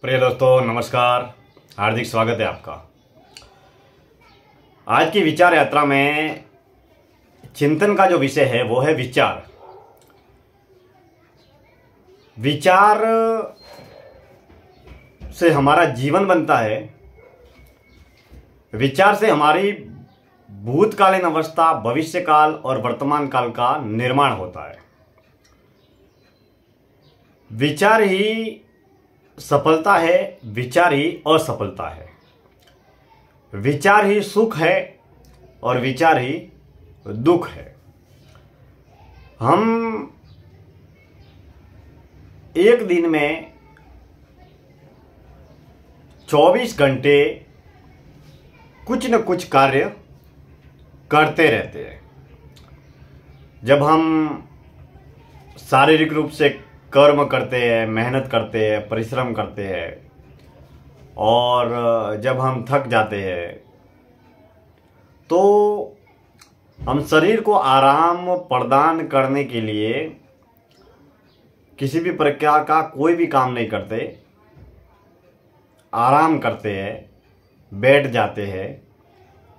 प्रिय दोस्तों नमस्कार, हार्दिक स्वागत है आपका। आज की विचार यात्रा में चिंतन का जो विषय है वो है विचार। विचार से हमारा जीवन बनता है। विचार से हमारी भूतकालीन अवस्था, भविष्य काल और वर्तमान काल का निर्माण होता है। विचार ही सफलता है, विचार ही असफलता है। विचार ही सुख है और विचार ही दुख है। हम एक दिन में 24 घंटे कुछ न कुछ कार्य करते रहते हैं। जब हम शारीरिक रूप से कर्म करते हैं, मेहनत करते हैं, परिश्रम करते हैं और जब हम थक जाते हैं तो हम शरीर को आराम प्रदान करने के लिए किसी भी प्रकार का कोई भी काम नहीं करते, आराम करते हैं, बैठ जाते हैं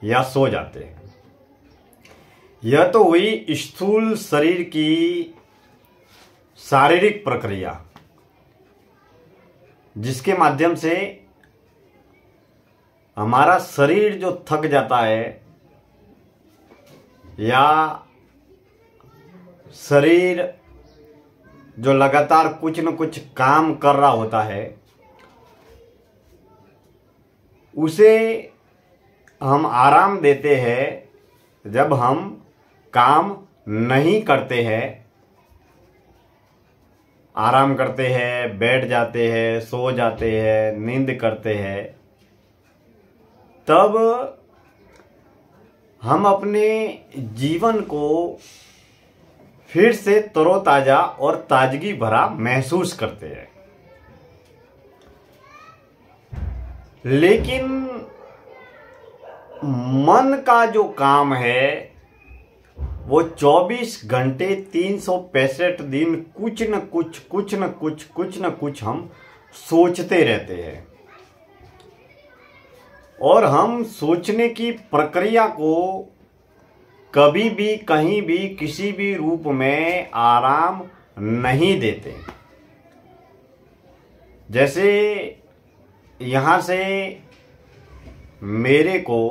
या सो जाते हैं। यह तो हुई स्थूल शरीर की शारीरिक प्रक्रिया, जिसके माध्यम से हमारा शरीर जो थक जाता है या शरीर जो लगातार कुछ न कुछ काम कर रहा होता है, उसे हम आराम देते हैं जब हम काम नहीं करते हैं। आराम करते हैं, बैठ जाते हैं, सो जाते हैं, नींद करते हैं, तब हम अपने जीवन को फिर से तरोताजा और ताजगी भरा महसूस करते हैं। लेकिन मन का जो काम है वो 24 घंटे 365 दिन कुछ न कुछ हम सोचते रहते हैं। और हम सोचने की प्रक्रिया को कभी भी, कहीं भी, किसी भी रूप में आराम नहीं देते। जैसे यहाँ से मेरे को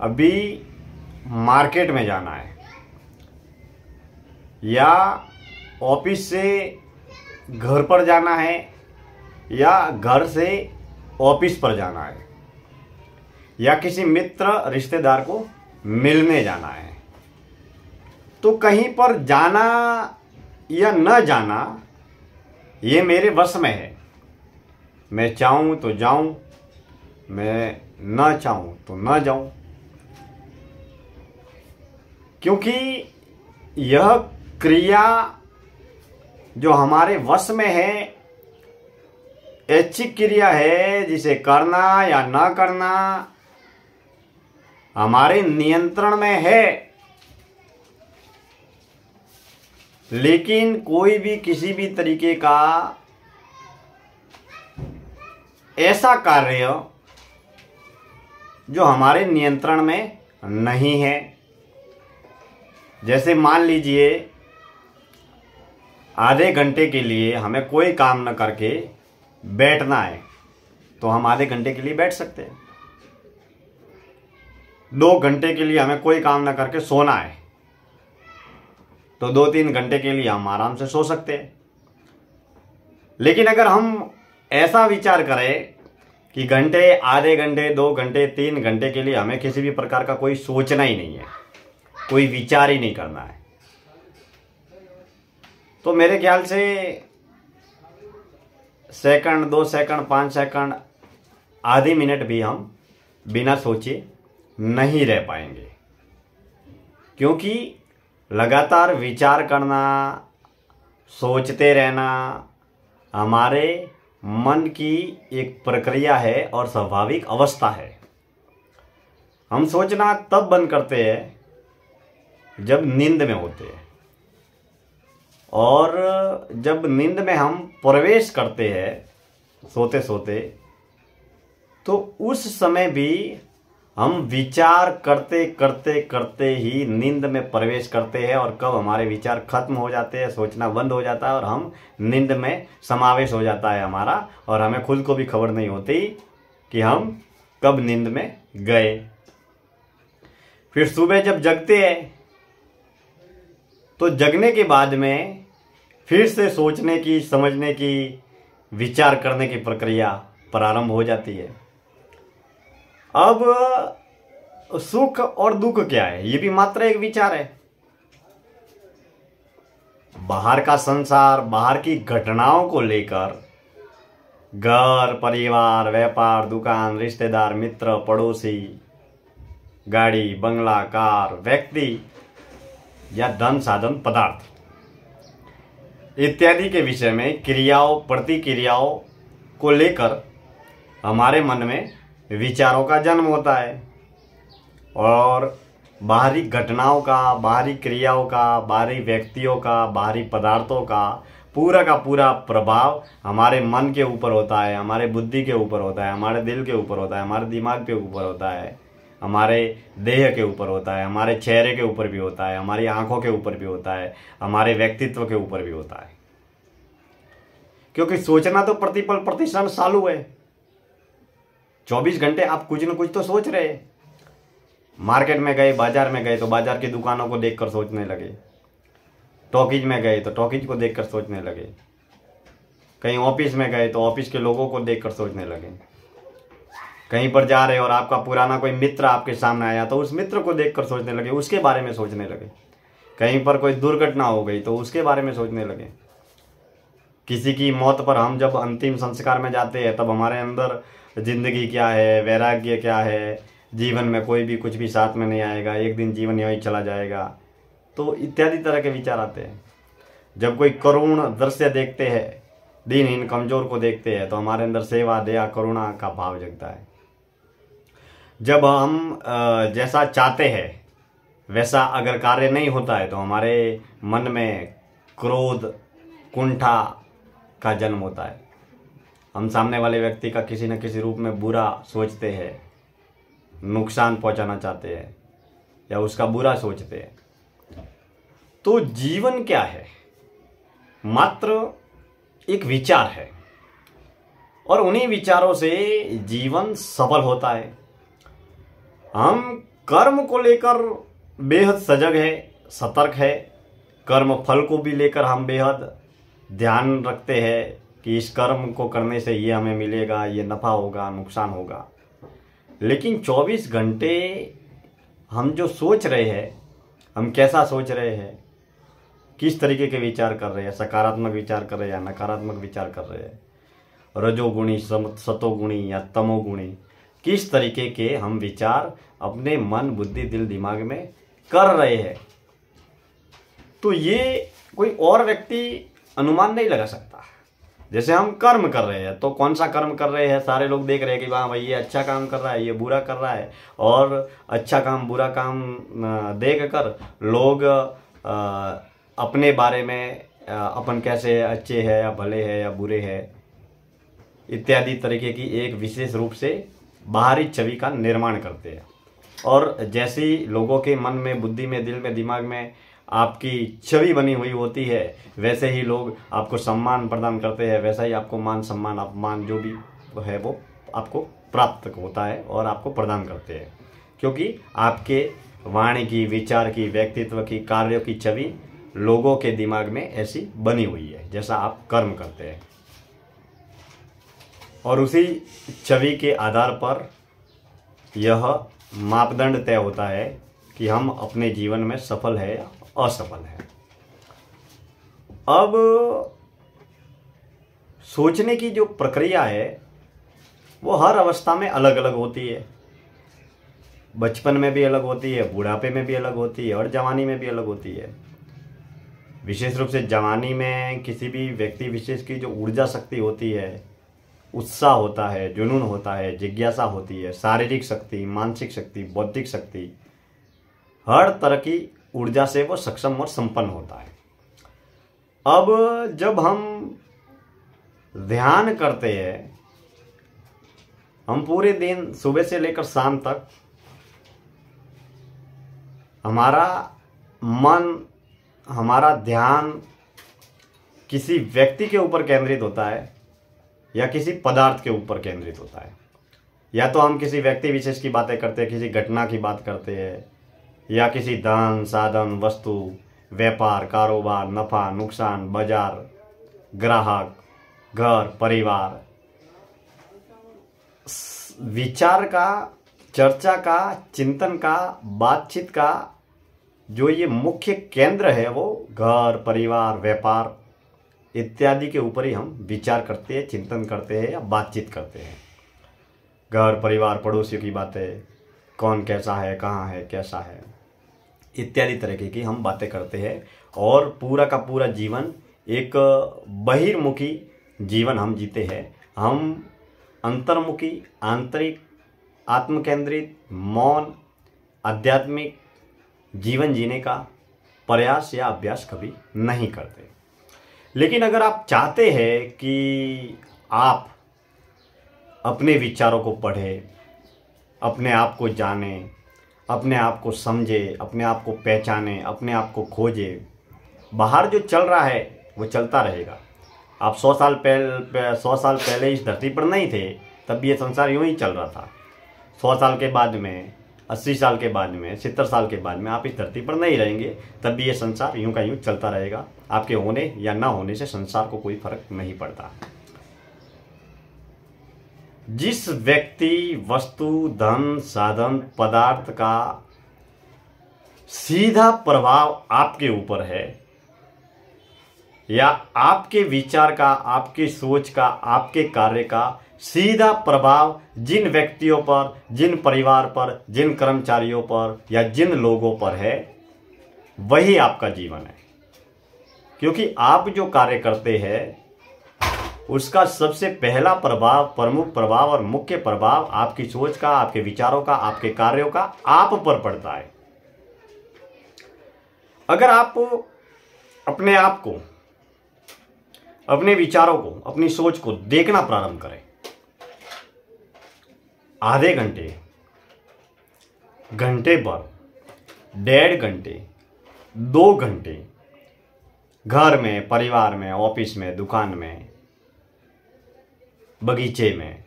अभी मार्केट में जाना है या ऑफिस से घर पर जाना है या घर से ऑफिस पर जाना है या किसी मित्र रिश्तेदार को मिलने जाना है, तो कहीं पर जाना या न जाना ये मेरे वश में है। मैं चाहूँ तो जाऊँ, मैं न चाहूँ तो न जाऊँ, क्योंकि यह क्रिया जो हमारे वश में है, ऐच्छिक क्रिया है, जिसे करना या ना करना हमारे नियंत्रण में है। लेकिन कोई भी किसी भी तरीके का ऐसा कार्य जो हमारे नियंत्रण में नहीं है, जैसे मान लीजिए आधे घंटे के लिए हमें कोई काम न करके बैठना है, तो हम आधे घंटे के लिए बैठ सकते हैं। 2 घंटे के लिए हमें कोई काम न करके सोना है, तो 2-3 घंटे के लिए हम आराम से सो सकते हैं। लेकिन अगर हम ऐसा विचार करें कि घंटे, आधे घंटे, 2 घंटे, 3 घंटे के लिए हमें किसी भी प्रकार का कोई सोचना ही नहीं है, कोई विचार ही नहीं करना है, तो मेरे ख्याल से सेकंड, 2 सेकंड, 5 सेकंड, आधी मिनट भी हम बिना सोचे नहीं रह पाएंगे। क्योंकि लगातार विचार करना, सोचते रहना हमारे मन की एक प्रक्रिया है और स्वाभाविक अवस्था है। हम सोचना तब बंद करते हैं जब नींद में होते हैं, और जब नींद में हम प्रवेश करते हैं सोते सोते, तो उस समय भी हम विचार करते करते करते ही नींद में प्रवेश करते हैं, और कब हमारे विचार खत्म हो जाते हैं, सोचना बंद हो जाता है और हम नींद में समावेश हो जाता है हमारा, और हमें खुद को भी खबर नहीं होती कि हम कब नींद में गए। फिर सुबह जब जगते हैं तो जगने के बाद में फिर से सोचने की, समझने की, विचार करने की प्रक्रिया प्रारंभ हो जाती है। अब सुख और दुख क्या है, ये भी मात्र एक विचार है। बाहर का संसार, बाहर की घटनाओं को लेकर घर, परिवार, व्यापार, दुकान, रिश्तेदार, मित्र, पड़ोसी, गाड़ी, बंगला, कार, व्यक्ति या धन, साधन, पदार्थ इत्यादि के विषय में क्रियाओं, प्रतिक्रियाओं को लेकर हमारे मन में विचारों का जन्म होता है, और बाहरी घटनाओं का, बाहरी क्रियाओं का, बाहरी व्यक्तियों का, बाहरी पदार्थों का पूरा प्रभाव हमारे मन के ऊपर होता है, हमारे बुद्धि के ऊपर होता है, हमारे दिल के ऊपर होता है, हमारे दिमाग के ऊपर होता है, हमारे देह के ऊपर होता है, हमारे चेहरे के ऊपर भी होता है, हमारी आंखों के ऊपर भी होता है, हमारे व्यक्तित्व के ऊपर भी होता है। क्योंकि सोचना तो प्रतिपल प्रतिक्षण चालू है। 24 घंटे आप कुछ न कुछ तो सोच रहे हैं। मार्केट में गए, बाजार में गए तो बाजार की दुकानों को देखकर सोचने लगे, टॉकीज में गए तो टॉकीज को देखकर सोचने लगे, कहीं ऑफिस में गए तो ऑफिस के लोगों को देखकर सोचने लगे, कहीं पर जा रहे और आपका पुराना कोई मित्र आपके सामने आया तो उस मित्र को देखकर सोचने लगे, उसके बारे में सोचने लगे, कहीं पर कोई दुर्घटना हो गई तो उसके बारे में सोचने लगे। किसी की मौत पर हम जब अंतिम संस्कार में जाते हैं तब हमारे अंदर जिंदगी क्या है, वैराग्य क्या है, जीवन में कोई भी कुछ भी साथ में नहीं आएगा, एक दिन जीवन यहीं चला जाएगा, तो इत्यादि तरह के विचार आते हैं। जब कोई करुण दृश्य देखते हैं, दीनहीन कमजोर को देखते हैं, तो हमारे अंदर सेवा, दया, करुणा का भाव जगता है। जब हम जैसा चाहते हैं वैसा अगर कार्य नहीं होता है तो हमारे मन में क्रोध, कुंठा का जन्म होता है। हम सामने वाले व्यक्ति का किसी न किसी रूप में बुरा सोचते हैं, नुकसान पहुंचाना चाहते हैं या उसका बुरा सोचते हैं। तो जीवन क्या है? मात्र एक विचार है, और उन्हीं विचारों से जीवन सफल होता है। हम कर्म को लेकर बेहद सजग है, सतर्क है। कर्म फल को भी लेकर हम बेहद ध्यान रखते हैं कि इस कर्म को करने से ये हमें मिलेगा, ये नफा होगा, नुकसान होगा। लेकिन 24 घंटे हम जो सोच रहे हैं, हम कैसा सोच रहे हैं, किस तरीके के विचार कर रहे हैं, सकारात्मक विचार कर रहे हैं या नकारात्मक विचार कर रहे हैं, रजोगुणी, सतोगुणी या तमोगुणी, किस तरीके के हम विचार अपने मन, बुद्धि, दिल, दिमाग में कर रहे हैं, तो ये कोई और व्यक्ति अनुमान नहीं लगा सकता। जैसे हम कर्म कर रहे हैं तो कौन सा कर्म कर रहे हैं, सारे लोग देख रहे हैं कि वाह भाई ये अच्छा काम कर रहा है, ये बुरा कर रहा है, और अच्छा काम बुरा काम देख कर लोग अपने बारे में अपन कैसे अच्छे हैं या भले हैं या बुरे हैं इत्यादि तरीके की एक विशेष रूप से बाहरी छवि का निर्माण करते हैं। और जैसे ही लोगों के मन में, बुद्धि में, दिल में, दिमाग में आपकी छवि बनी हुई होती है, वैसे ही लोग आपको सम्मान प्रदान करते हैं, वैसा ही आपको मान, सम्मान, अपमान जो भी है वो आपको प्राप्त होता है और आपको प्रदान करते हैं, क्योंकि आपके वाणी की, विचार की, व्यक्तित्व की, कार्यों की छवि लोगों के दिमाग में ऐसी बनी हुई है जैसा आप कर्म करते हैं। और उसी छवि के आधार पर यह मापदंड तय होता है कि हम अपने जीवन में सफल है या असफल है। अब सोचने की जो प्रक्रिया है वो हर अवस्था में अलग अलग होती है। बचपन में भी अलग होती है, बुढ़ापे में भी अलग होती है और जवानी में भी अलग होती है। विशेष रूप से जवानी में किसी भी व्यक्ति विशेष की जो ऊर्जा शक्ति होती है, उत्साह होता है, जुनून होता है, जिज्ञासा होती है, शारीरिक शक्ति, मानसिक शक्ति, बौद्धिक शक्ति, हर तरह की ऊर्जा से वो सक्षम और संपन्न होता है। अब जब हम ध्यान करते हैं हम पूरे दिन सुबह से लेकर शाम तक हमारा मन, हमारा ध्यान किसी व्यक्ति के ऊपर केंद्रित होता है या किसी पदार्थ के ऊपर केंद्रित होता है। या तो हम किसी व्यक्ति विशेष की बातें करते हैं, किसी घटना की बात करते हैं, या किसी धन, साधन, वस्तु, व्यापार, कारोबार, नफा, नुकसान, बाजार, ग्राहक, घर, परिवार। विचार का, चर्चा का, चिंतन का, बातचीत का जो ये मुख्य केंद्र है वो घर, परिवार, व्यापार इत्यादि के ऊपर ही हम विचार करते हैं, चिंतन करते हैं या बातचीत करते हैं। घर, परिवार, पड़ोसियों की बातें, कौन कैसा है, कहाँ है, कैसा है, इत्यादि तरीके की हम बातें करते हैं। और पूरा का पूरा जीवन एक बहिर्मुखी जीवन हम जीते हैं। हम अंतर्मुखी, आंतरिक, आत्मकेंद्रित, मौन, आध्यात्मिक जीवन जीने का प्रयास या अभ्यास कभी नहीं करते। लेकिन अगर आप चाहते हैं कि आप अपने विचारों को पढ़ें, अपने आप को जानें, अपने आप को समझें, अपने आप को पहचानें, अपने आप को खोजें, बाहर जो चल रहा है वो चलता रहेगा। आप 100 साल पहले इस धरती पर नहीं थे, तब ये संसार यूं ही चल रहा था। 100 साल के बाद में, 80 साल के बाद में, 70 साल के बाद में आप इस धरती पर नहीं रहेंगे, तब भी ये संसार यूं का यूं चलता रहेगा। आपके होने या ना होने से संसार को कोई फर्क नहीं पड़ता। जिस व्यक्ति, वस्तु, धन, साधन, पदार्थ का सीधा प्रभाव आपके ऊपर है या आपके विचार का, आपकी सोच का, आपके कार्य का सीधा प्रभाव जिन व्यक्तियों पर, जिन परिवार पर, जिन कर्मचारियों पर या जिन लोगों पर है, वही आपका जीवन है। क्योंकि आप जो कार्य करते हैं उसका सबसे पहला प्रभाव, प्रमुख प्रभाव और मुख्य प्रभाव आपकी सोच का, आपके विचारों का, आपके कार्यों का आप पर पड़ता है। अगर आप अपने आप को, अपने विचारों को, अपनी सोच को देखना प्रारंभ करें, आधे घंटे, घंटे भर, 1.5 घंटे, 2 घंटे, घर में, परिवार में, ऑफिस में, दुकान में, बगीचे में,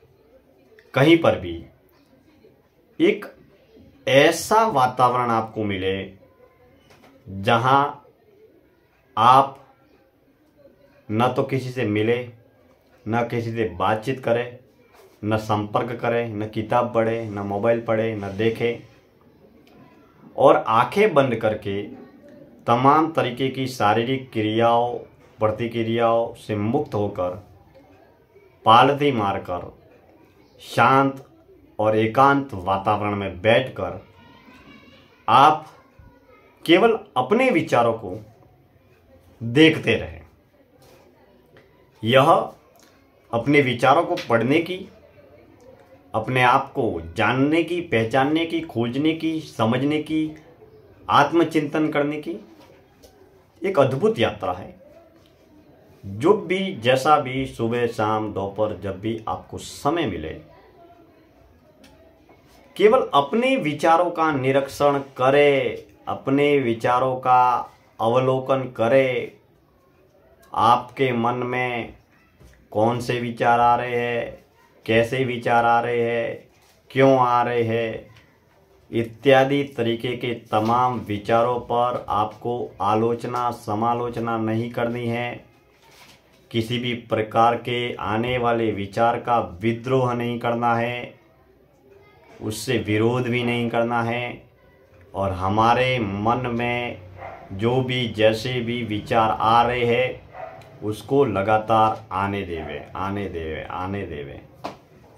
कहीं पर भी एक ऐसा वातावरण आपको मिले जहां आप न तो किसी से मिले, न किसी से बातचीत करें, न संपर्क करें, न किताब पढ़े, न मोबाइल पढ़े, न देखें, और आंखें बंद करके तमाम तरीके की शारीरिक क्रियाओं, प्रतिक्रियाओं से मुक्त होकर, पालती मारकर, शांत और एकांत वातावरण में बैठकर आप केवल अपने विचारों को देखते रहें। यह अपने विचारों को पढ़ने की, अपने आप को जानने की, पहचानने की, खोजने की, समझने की, आत्मचिंतन करने की एक अद्भुत यात्रा है। जो भी, जैसा भी, सुबह, शाम, दोपहर, जब भी आपको समय मिले, केवल अपने विचारों का निरीक्षण करें, अपने विचारों का अवलोकन करें। आपके मन में कौन से विचार आ रहे हैं, कैसे विचार आ रहे हैं, क्यों आ रहे हैं, इत्यादि तरीके के तमाम विचारों पर आपको आलोचना, समालोचना नहीं करनी है। किसी भी प्रकार के आने वाले विचार का विद्रोह नहीं करना है, उससे विरोध भी नहीं करना है। और हमारे मन में जो भी, जैसे भी विचार आ रहे हैं उसको लगातार आने देवे, आने देवे, आने देवे।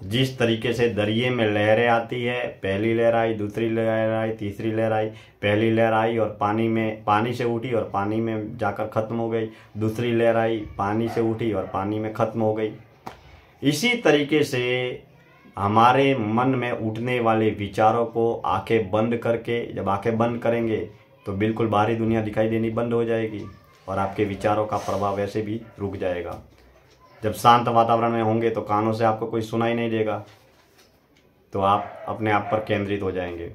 जिस तरीके से दरिए में लहरें आती है, पहली लहर आई, दूसरी लहर आई, तीसरी लहर आई, पहली लहर आई और पानी से उठी और पानी में जाकर ख़त्म हो गई, दूसरी लहर आई, पानी से उठी और पानी में ख़त्म हो गई। इसी तरीके से हमारे मन में उठने वाले विचारों को आंखें बंद करके, जब आंखें बंद करेंगे तो बिल्कुल बाहरी दुनिया दिखाई देनी बंद हो जाएगी और आपके विचारों का प्रभाव वैसे भी रुक जाएगा। जब शांत वातावरण में होंगे तो कानों से आपको कोई सुनाई नहीं देगा, तो आप अपने आप पर केंद्रित हो जाएंगे।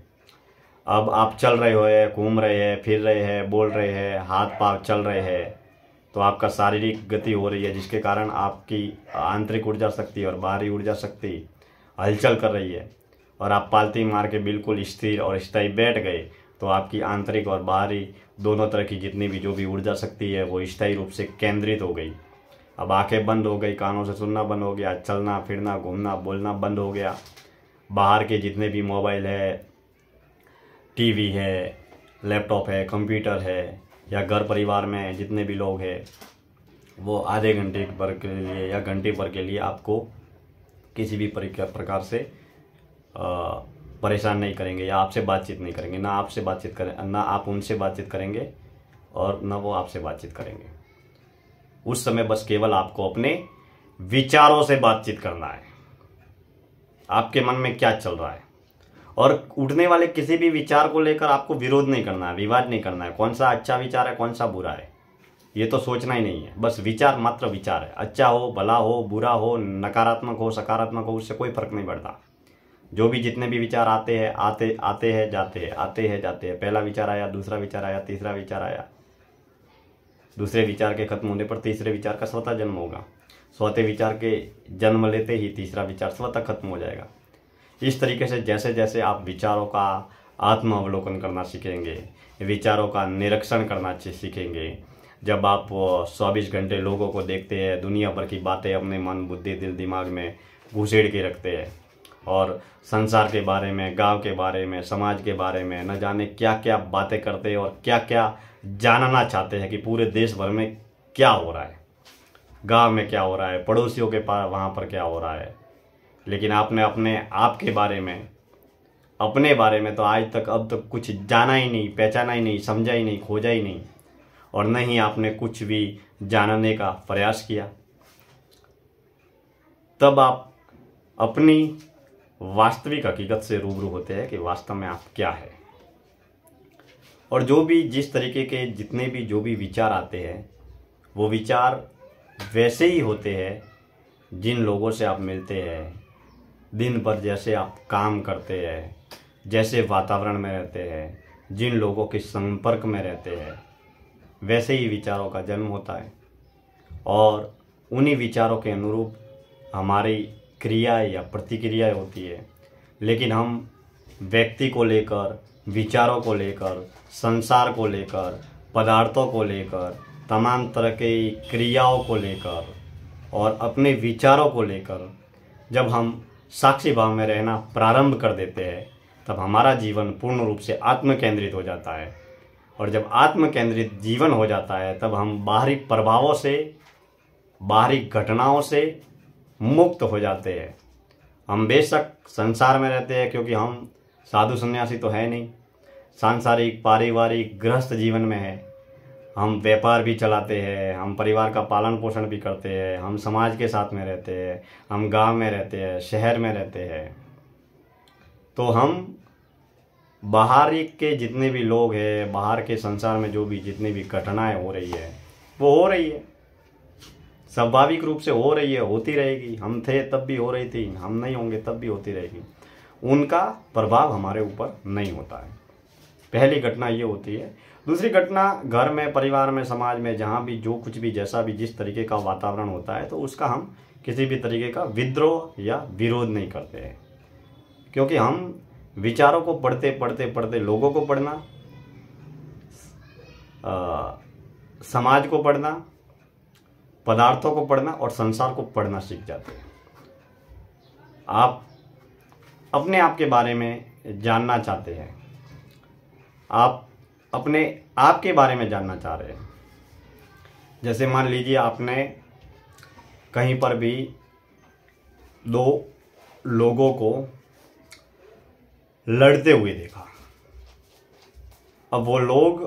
अब आप चल रहे हो, घूम रहे हैं, फिर रहे हैं, बोल रहे हैं, हाथ पाँव चल रहे हैं, तो आपका शारीरिक गति हो रही है, जिसके कारण आपकी आंतरिक ऊर्जा शक्ति और बाहरी ऊर्जा शक्ति हलचल कर रही है। और आप पालती मार के बिल्कुल स्थिर और स्थायी बैठ गए, तो आपकी आंतरिक और बाहरी दोनों तरह की जितनी भी जो भी ऊर्जा शक्ति है वो स्थायी रूप से केंद्रित हो गई। अब आंखें बंद हो गई, कानों से सुनना बंद हो गया, चलना फिरना घूमना बोलना बंद हो गया। बाहर के जितने भी मोबाइल है, टीवी है, लैपटॉप है, कंप्यूटर है, या घर परिवार में जितने भी लोग हैं, वो आधे घंटे भर के लिए या घंटे भर के लिए आपको किसी भी प्रकार से परेशान नहीं करेंगे या आपसे बातचीत नहीं करेंगे। ना आपसे बातचीत करें, ना आप उनसे बातचीत करेंगे और ना वो आपसे बातचीत करेंगे। उस समय बस केवल आपको अपने विचारों से बातचीत करना है। आपके मन में क्या चल रहा है, और उठने वाले किसी भी विचार को लेकर आपको विरोध नहीं करना है, विवाद नहीं करना है। कौन सा अच्छा विचार है, कौन सा बुरा है, ये तो सोचना ही नहीं है। बस विचार मात्र विचार है। अच्छा हो, भला हो, बुरा हो, नकारात्मक हो, सकारात्मक हो, उससे कोई फर्क नहीं पड़ता। जो भी जितने भी विचार आते हैं, आते हैं जाते हैं, आते हैं जाते हैं। पहला विचार आया, दूसरा विचार आया, तीसरा विचार आया। दूसरे विचार के खत्म होने पर तीसरे विचार का स्वतः जन्म होगा। चौथे विचार के जन्म लेते ही तीसरा विचार स्वतः खत्म हो जाएगा। इस तरीके से जैसे जैसे आप विचारों का आत्म अवलोकन करना सीखेंगे, विचारों का निरीक्षण करना सीखेंगे, जब आप 24 घंटे लोगों को देखते हैं, दुनिया भर की बातें अपने मन बुद्धि दिल दिमाग में घुसेड़ के रखते हैं, और संसार के बारे में, गांव के बारे में, समाज के बारे में न जाने क्या क्या बातें करते हैं, और क्या क्या जानना चाहते हैं कि पूरे देश भर में क्या हो रहा है, गांव में क्या हो रहा है, पड़ोसियों के पास वहाँ पर क्या हो रहा है। लेकिन आपने अपने आप के बारे में, अपने बारे में तो आज तक अब तक कुछ जाना ही नहीं, पहचाना ही नहीं, समझा ही नहीं, खोजा ही नहीं, और न ही आपने कुछ भी जानने का प्रयास किया। तब आप अपनी वास्तविक हकीकत से रूबरू होते हैं कि वास्तव में आप क्या है। और जो भी जिस तरीके के जितने भी जो भी विचार आते हैं, वो विचार वैसे ही होते हैं जिन लोगों से आप मिलते हैं, दिन भर जैसे आप काम करते हैं, जैसे वातावरण में रहते हैं, जिन लोगों के संपर्क में रहते हैं, वैसे ही विचारों का जन्म होता है। और उन्हीं विचारों के अनुरूप हमारी क्रिया या प्रतिक्रिया होती है। लेकिन हम व्यक्ति को लेकर, विचारों को लेकर, संसार को लेकर, पदार्थों को लेकर, तमाम तरह की क्रियाओं को लेकर और अपने विचारों को लेकर जब हम साक्षी भाव में रहना प्रारंभ कर देते हैं, तब हमारा जीवन पूर्ण रूप से आत्म केंद्रित हो जाता है। और जब आत्म केंद्रित जीवन हो जाता है, तब हम बाहरी प्रभावों से, बाहरी घटनाओं से मुक्त हो जाते हैं। हम बेशक संसार में रहते हैं, क्योंकि हम साधु सन्यासी तो है नहीं, सांसारिक पारिवारिक गृहस्थ जीवन में है। हम व्यापार भी चलाते हैं, हम परिवार का पालन पोषण भी करते हैं, हम समाज के साथ में रहते हैं, हम गांव में रहते हैं, शहर में रहते हैं। तो हम बाहर के जितने भी लोग हैं, बाहर के संसार में जो भी जितनी भी घटनाएं हो रही है, वो हो रही है, स्वाभाविक रूप से हो रही है, होती रहेगी। हम थे तब भी हो रही थी, हम नहीं होंगे तब भी होती रहेगी। उनका प्रभाव हमारे ऊपर नहीं होता है। पहली घटना ये होती है। दूसरी घटना, घर में, परिवार में, समाज में, जहाँ भी जो कुछ भी जैसा भी जिस तरीके का वातावरण होता है, तो उसका हम किसी भी तरीके का विद्रोह या विरोध नहीं करते हैं। क्योंकि हम विचारों को पढ़ते पढ़ते पढ़ते लोगों को पढ़ना, समाज को पढ़ना, पदार्थों को पढ़ना और संसार को पढ़ना सीख जाते हैं। आप अपने आप के बारे में जानना चाहते हैं, आप अपने आप के बारे में जानना चाह रहे हैं। जैसे मान लीजिए आपने कहीं पर भी दो लोगों को लड़ते हुए देखा। अब वो लोग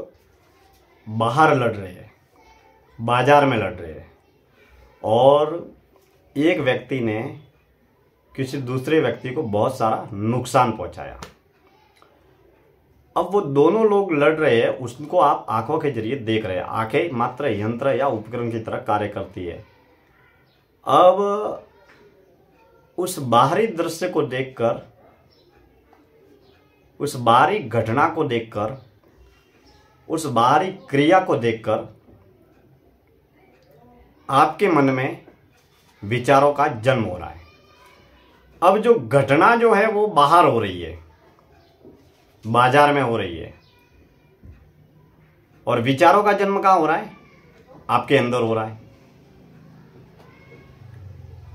बाहर लड़ रहे हैं, बाजार में लड़ रहे हैं, और एक व्यक्ति ने किसी दूसरे व्यक्ति को बहुत सारा नुकसान पहुंचाया। अब वो दोनों लोग लड़ रहे हैं, उसको आप आंखों के जरिए देख रहे हैं। आंखें मात्र यंत्र या उपकरण की तरह कार्य करती है। अब उस बाहरी दृश्य को देखकर उस बाहरी घटना को देखकर, उस बाहरी क्रिया को देखकर आपके मन में विचारों का जन्म हो रहा है। अब जो घटना जो है वो बाहर हो रही है, बाजार में हो रही है, और विचारों का जन्म कहाँ हो रहा है? आपके अंदर हो रहा है।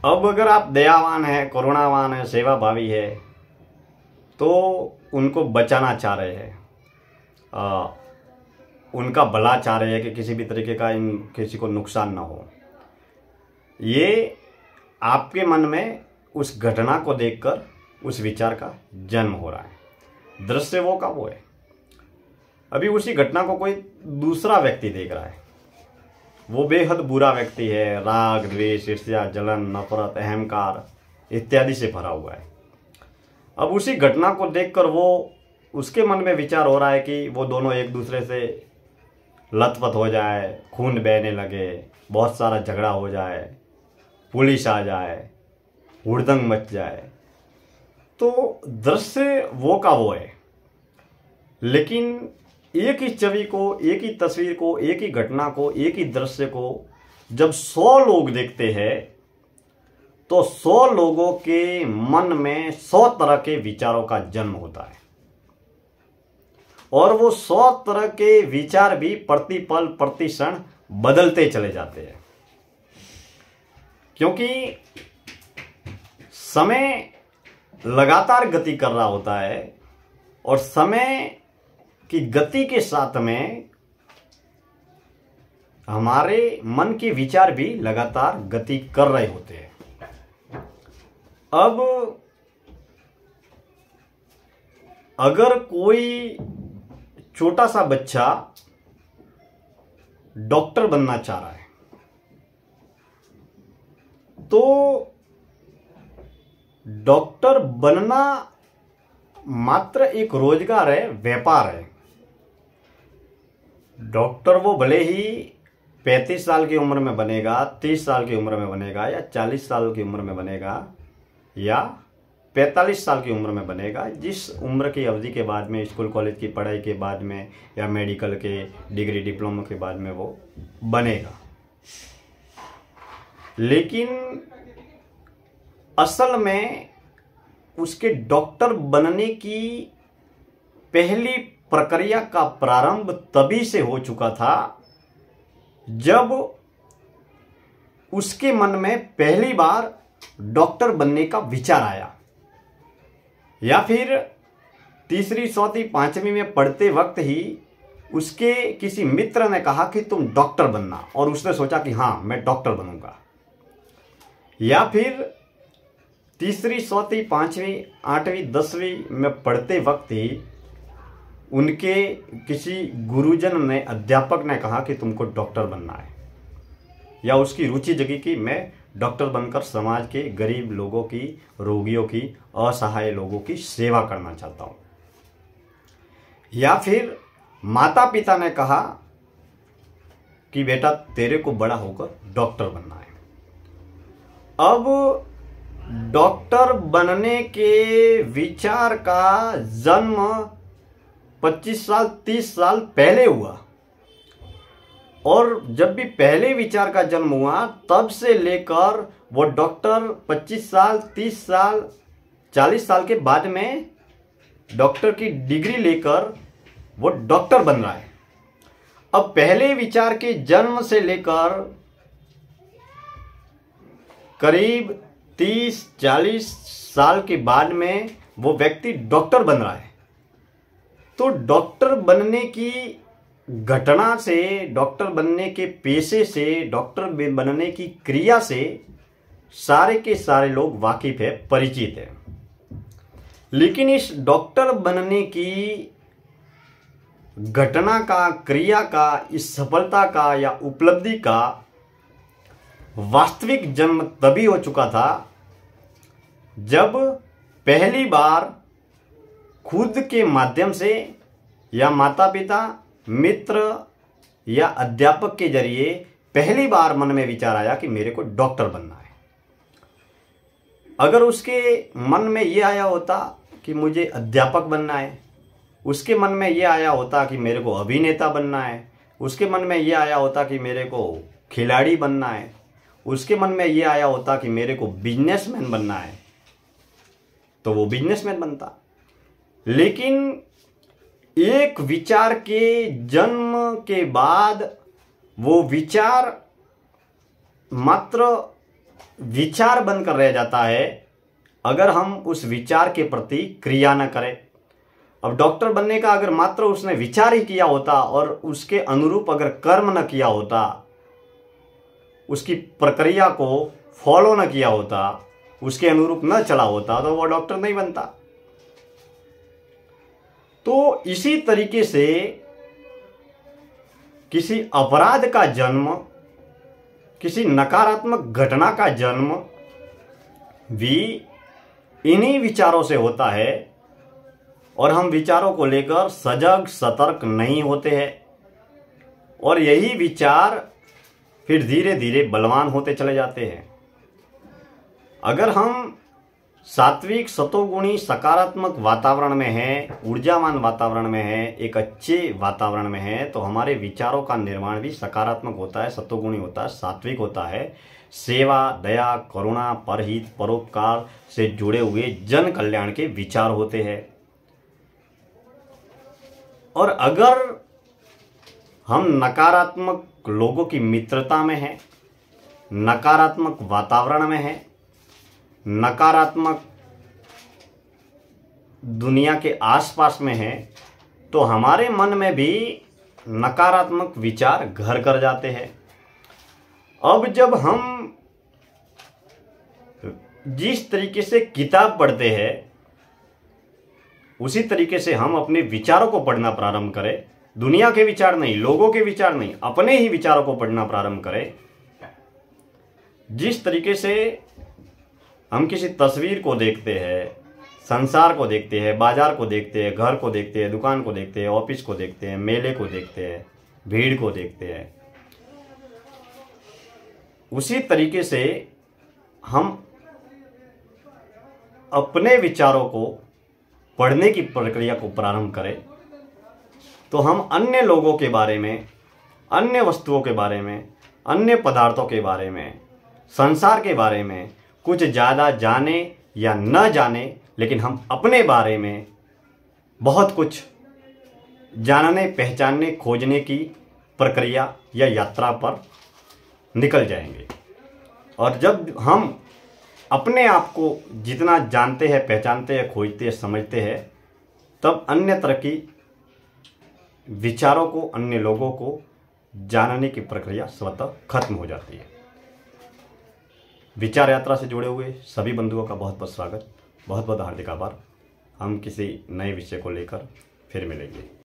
अब अगर आप दयावान है, करुणावान है, सेवाभावी है, तो उनको बचाना चाह रहे हैं, उनका भला चाह रहे हैं कि किसी भी तरीके का किसी को नुकसान ना हो। ये आपके मन में उस घटना को देखकर उस विचार का जन्म हो रहा है। दृश्य वो का वो है। अभी उसी घटना को कोई दूसरा व्यक्ति देख रहा है, वो बेहद बुरा व्यक्ति है, राग, द्वेष, ईर्ष्या, जलन, नफरत, अहंकार इत्यादि से भरा हुआ है। अब उसी घटना को देखकर वो, उसके मन में विचार हो रहा है कि वो दोनों एक दूसरे से लथपथ हो जाए, खून बहने लगे, बहुत सारा झगड़ा हो जाए, पुलिस आ जाए, हुड़दंग मच जाए। तो दृश्य वो का वो है, लेकिन एक ही छवि को, एक ही तस्वीर को, एक ही घटना को, एक ही दृश्य को जब 100 लोग देखते हैं तो 100 लोगों के मन में 100 तरह के विचारों का जन्म होता है, और वो 100 तरह के विचार भी प्रतिपल प्रतिक्षण बदलते चले जाते हैं, क्योंकि समय लगातार गति कर रहा होता है, और समय की गति के साथ में हमारे मन के विचार भी लगातार गति कर रहे होते हैं। अब अगर कोई छोटा सा बच्चा डॉक्टर बनना चाह रहा है, तो डॉक्टर बनना मात्र एक रोजगार है, व्यापार है। डॉक्टर वो भले ही 35 साल की उम्र में बनेगा, 30 साल की उम्र में बनेगा, या 40 साल की उम्र में बनेगा, या 45 साल की उम्र में बनेगा, जिस उम्र की अवधि के बाद में, स्कूल कॉलेज की पढ़ाई के बाद में, या मेडिकल के डिग्री डिप्लोमा के बाद में वो बनेगा। लेकिन असल में उसके डॉक्टर बनने की पहली प्रक्रिया का प्रारंभ तभी से हो चुका था जब उसके मन में पहली बार डॉक्टर बनने का विचार आया, या फिर तीसरी, चौथी, पांचवी में पढ़ते वक्त ही उसके किसी मित्र ने कहा कि तुम डॉक्टर बनना, और उसने सोचा कि हाँ मैं डॉक्टर बनूंगा। या फिर तीसरी, चौथी, पांचवी, आठवीं, 10वीं में पढ़ते वक्त ही उनके किसी गुरुजन ने, अध्यापक ने कहा कि तुमको डॉक्टर बनना है, या उसकी रुचि जगी कि मैं डॉक्टर बनकर समाज के गरीब लोगों की, रोगियों की, असहाय लोगों की सेवा करना चाहता हूं। या फिर माता पिता ने कहा कि बेटा तेरे को बड़ा होकर डॉक्टर बनना है। अब डॉक्टर बनने के विचार का जन्म 25 साल, 30 साल पहले हुआ, और जब भी पहले विचार का जन्म हुआ तब से लेकर वो डॉक्टर 25 साल, 30 साल, 40 साल के बाद में डॉक्टर की डिग्री लेकर वो डॉक्टर बन रहा है। अब पहले विचार के जन्म से लेकर करीब 30-40 साल के बाद में वो व्यक्ति डॉक्टर बन रहा है। तो डॉक्टर बनने की घटना से, डॉक्टर बनने के पेशे से, डॉक्टर बनने की क्रिया से सारे के सारे लोग वाकिफ है, परिचित है। लेकिन इस डॉक्टर बनने की घटना का, क्रिया का, इस सफलता का या उपलब्धि का वास्तविक जन्म तभी हो चुका था जब पहली बार खुद के माध्यम से, या माता पिता, मित्र या अध्यापक के जरिए पहली बार मन में विचार आया कि मेरे को डॉक्टर बनना है। अगर उसके मन में यह आया होता कि मुझे अध्यापक बनना है, उसके मन में ये आया होता कि मेरे को अभिनेता बनना है, उसके मन में ये आया होता कि मेरे को खिलाड़ी बनना है, उसके मन में ये आया होता कि मेरे को बिजनेसमैन बनना है, तो वो बिजनेसमैन बनता। लेकिन एक विचार के जन्म के बाद वो विचार मात्र विचार बनकर रह जाता है अगर हम उस विचार के प्रति क्रिया न करें। अब डॉक्टर बनने का अगर मात्र उसने विचार ही किया होता और उसके अनुरूप अगर कर्म न किया होता, उसकी प्रक्रिया को फॉलो न किया होता, उसके अनुरूप न चला होता, तो वो डॉक्टर नहीं बनता। तो इसी तरीके से किसी अपराध का जन्म, किसी नकारात्मक घटना का जन्म भी इन्हीं विचारों से होता है और हम विचारों को लेकर सजग सतर्क नहीं होते हैं और यही विचार फिर धीरे धीरे बलवान होते चले जाते हैं। अगर हम सात्विक सतोगुणी सकारात्मक वातावरण में हैं, ऊर्जावान वातावरण में हैं, एक अच्छे वातावरण में हैं, तो हमारे विचारों का निर्माण भी सकारात्मक होता है, सतोगुणी होता है, सात्विक होता है। सेवा, दया, करुणा, परहित, परोपकार से जुड़े हुए जन कल्याण के विचार होते हैं। और अगर हम नकारात्मक लोगों की मित्रता में हैं, नकारात्मक वातावरण में हैं, नकारात्मक दुनिया के आसपास में हैं, तो हमारे मन में भी नकारात्मक विचार घर कर जाते हैं। अब जब हम जिस तरीके से किताब पढ़ते हैं उसी तरीके से हम अपने विचारों को पढ़ना प्रारंभ करें, दुनिया के विचार नहीं, लोगों के विचार नहीं, अपने ही विचारों को पढ़ना प्रारंभ करें। जिस तरीके से हम किसी तस्वीर को देखते हैं, संसार को देखते हैं, बाजार को देखते हैं, घर को देखते हैं, दुकान को देखते हैं, ऑफिस को देखते हैं, मेले को देखते हैं, भीड़ को देखते हैं, उसी तरीके से हम अपने विचारों को पढ़ने की प्रक्रिया को प्रारंभ करें, तो हम अन्य लोगों के बारे में, अन्य वस्तुओं के बारे में, अन्य पदार्थों के बारे में, संसार के बारे में कुछ ज़्यादा जाने या न जाने, लेकिन हम अपने बारे में बहुत कुछ जानने, पहचानने, खोजने की प्रक्रिया या यात्रा पर निकल जाएंगे। और जब हम अपने आप को जितना जानते हैं, पहचानते हैं, खोजते हैं, समझते हैं, तब अन्य तरह की विचारों को, अन्य लोगों को जानने की प्रक्रिया स्वतः खत्म हो जाती है। विचार यात्रा से जुड़े हुए सभी बंधुओं का बहुत बहुत स्वागत, बहुत बहुत हार्दिक आभार। हम किसी नए विषय को लेकर फिर मिलेंगे।